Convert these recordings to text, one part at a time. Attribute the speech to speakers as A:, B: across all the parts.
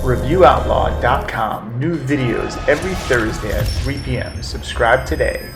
A: ReviewOutlaw.com. New videos every Thursday at 3 p.m. Subscribe today.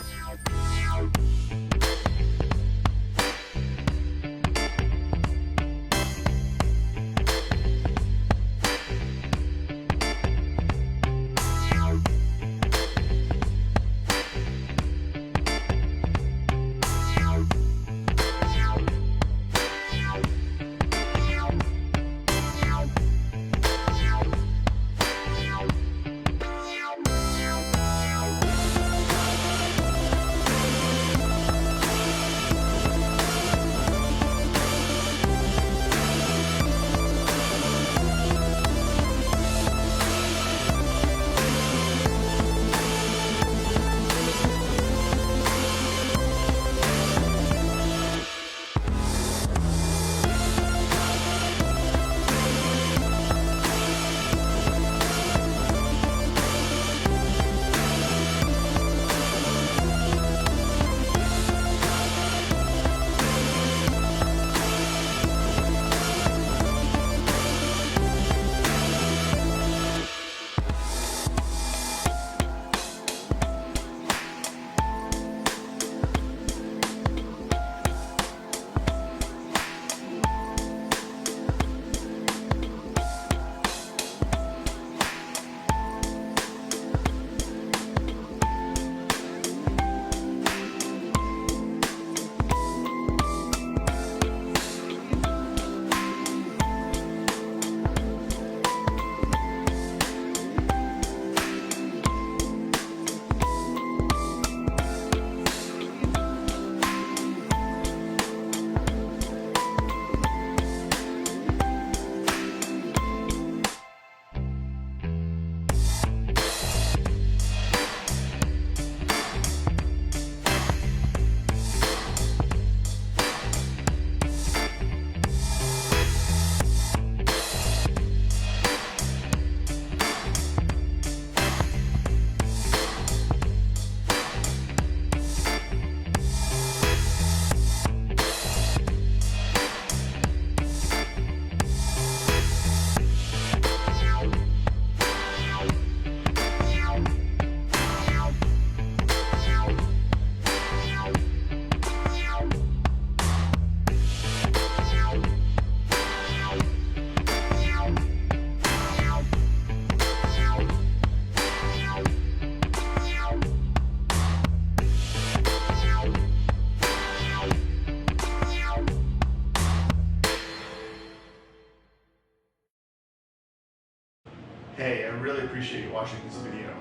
B: Hey, I really appreciate you watching this video.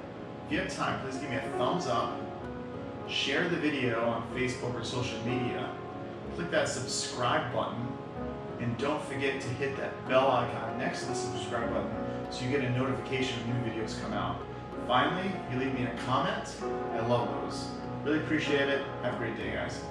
B: If you have time, please give me a thumbs up, share the video on Facebook or social media, click that subscribe button, and don't forget to hit that bell icon next to the subscribe button so you get a notification when new videos come out. Finally, if you leave me a comment, I love those. Really appreciate it. Have a great day, guys.